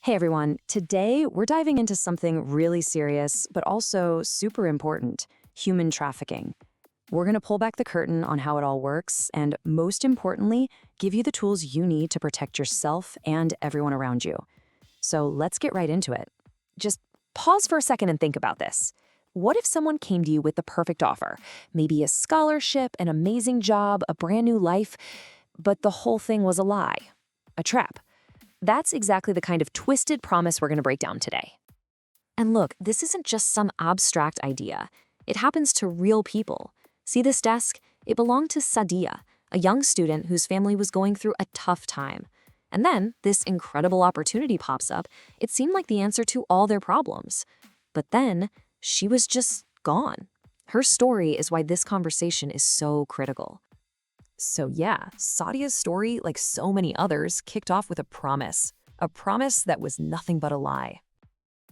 Hey everyone, today we're diving into something really serious, but also super important: human trafficking. We're going to pull back the curtain on how it all works, and most importantly, give you the tools you need to protect yourself and everyone around you. So let's get right into it. Just pause for a second and think about this. What if someone came to you with the perfect offer? Maybe a scholarship, an amazing job, a brand new life, but the whole thing was a lie, a trap. That's exactly the kind of twisted promise we're going to break down today. And look, this isn't just some abstract idea. It happens to real people. See this desk? It belonged to Sadia, a young student whose family was going through a tough time. And then this incredible opportunity pops up. It seemed like the answer to all their problems. But then she was just gone. Her story is why this conversation is so critical. So yeah, Sadia's story, like so many others, kicked off with a promise that was nothing but a lie.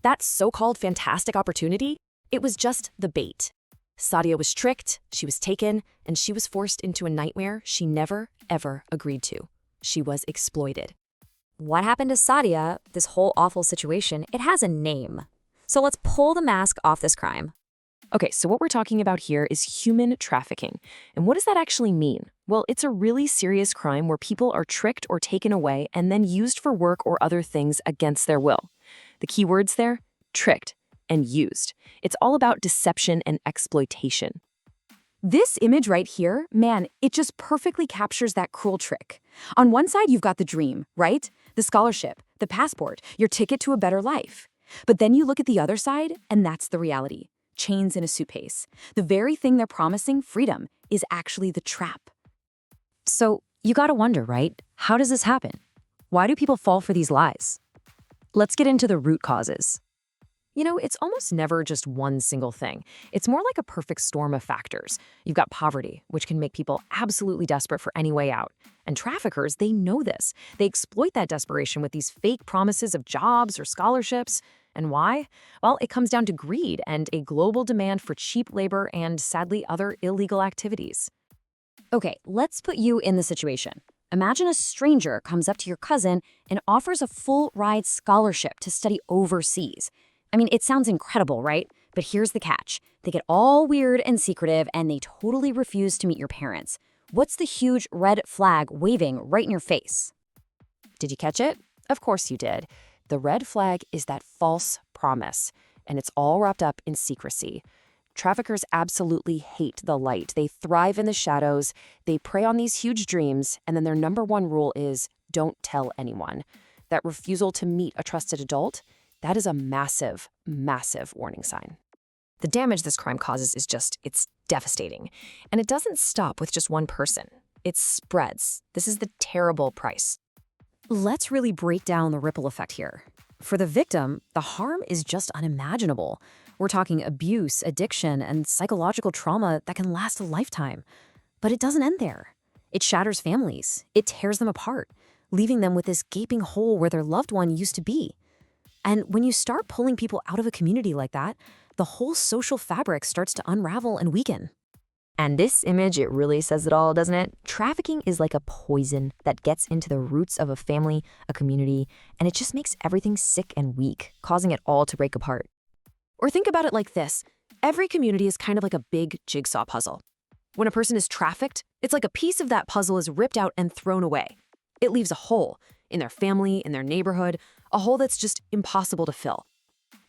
That so-called fantastic opportunity, it was just the bait. Sadia was tricked, she was taken, and she was forced into a nightmare she never, ever agreed to. She was exploited. What happened to Sadia, this whole awful situation, it has a name. So let's pull the mask off this crime. Okay, so what we're talking about here is human trafficking. And what does that actually mean? Well, it's a really serious crime where people are tricked or taken away and then used for work or other things against their will. The key words there: tricked and used. It's all about deception and exploitation. This image right here, man, it just perfectly captures that cruel trick. On one side, you've got the dream, right? The scholarship, the passport, your ticket to a better life. But then you look at the other side, and that's the reality. Chains in a suitcase. The very thing they're promising, freedom, is actually the trap. So you gotta wonder, right? How does this happen? Why do people fall for these lies? Let's get into the root causes. You know, it's almost never just one single thing. It's more like a perfect storm of factors. You've got poverty, which can make people absolutely desperate for any way out. And traffickers, they know this. They exploit that desperation with these fake promises of jobs or scholarships. And why? Well, it comes down to greed and a global demand for cheap labor and, sadly, other illegal activities. Okay, let's put you in the situation. Imagine a stranger comes up to your cousin and offers a full-ride scholarship to study overseas. I mean, it sounds incredible, right? But here's the catch. They get all weird and secretive, and they totally refuse to meet your parents. What's the huge red flag waving right in your face? Did you catch it? Of course you did. The red flag is that false promise, and it's all wrapped up in secrecy. Traffickers absolutely hate the light. They thrive in the shadows. They prey on these huge dreams, and then their number one rule is don't tell anyone. That refusal to meet a trusted adult, that is a massive, massive warning sign. The damage this crime causes is it's devastating. And it doesn't stop with just one person. It spreads. This is the terrible price. Let's really break down the ripple effect here. For the victim, the harm is just unimaginable. We're talking abuse, addiction, and psychological trauma that can last a lifetime. But it doesn't end there. It shatters families. It tears them apart, leaving them with this gaping hole where their loved one used to be. And when you start pulling people out of a community like that, the whole social fabric starts to unravel and weaken. And this image, it really says it all, doesn't it? Trafficking is like a poison that gets into the roots of a family, a community, and it just makes everything sick and weak, causing it all to break apart. Or think about it like this. Every community is kind of like a big jigsaw puzzle. When a person is trafficked, it's like a piece of that puzzle is ripped out and thrown away. It leaves a hole in their family, in their neighborhood, a hole that's just impossible to fill.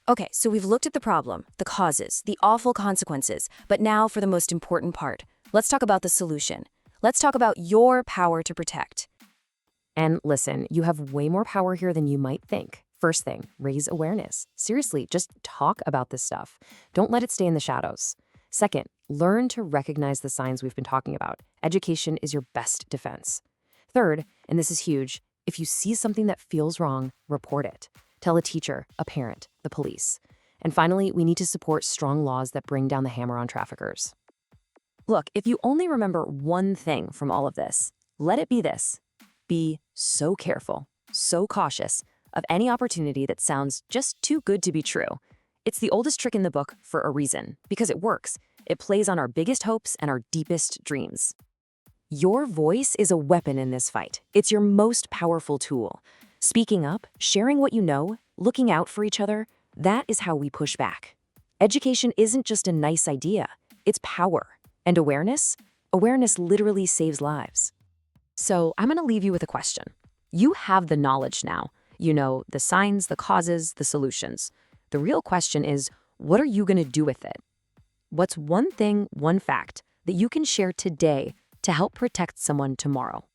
Okay, so we've looked at the problem, the causes, the awful consequences, but now for the most important part. Let's talk about the solution. Let's talk about your power to protect. And listen, you have way more power here than you might think. First thing, raise awareness. Seriously, just talk about this stuff. Don't let it stay in the shadows. Second, learn to recognize the signs we've been talking about. Education is your best defense. Third, and this is huge, if you see something that feels wrong, report it. Tell a teacher, a parent, the police. And finally, we need to support strong laws that bring down the hammer on traffickers. Look, if you only remember one thing from all of this, let it be this. Be so careful, so cautious of any opportunity that sounds just too good to be true. It's the oldest trick in the book for a reason, because it works. It plays on our biggest hopes and our deepest dreams. Your voice is a weapon in this fight. It's your most powerful tool. Speaking up, sharing what you know, looking out for each other, that is how we push back. Education isn't just a nice idea, it's power. And awareness? Awareness literally saves lives. So I'm going to leave you with a question. You have the knowledge now. You know the signs, the causes, the solutions. The real question is, what are you going to do with it? What's one thing, one fact, that you can share today to help protect someone tomorrow?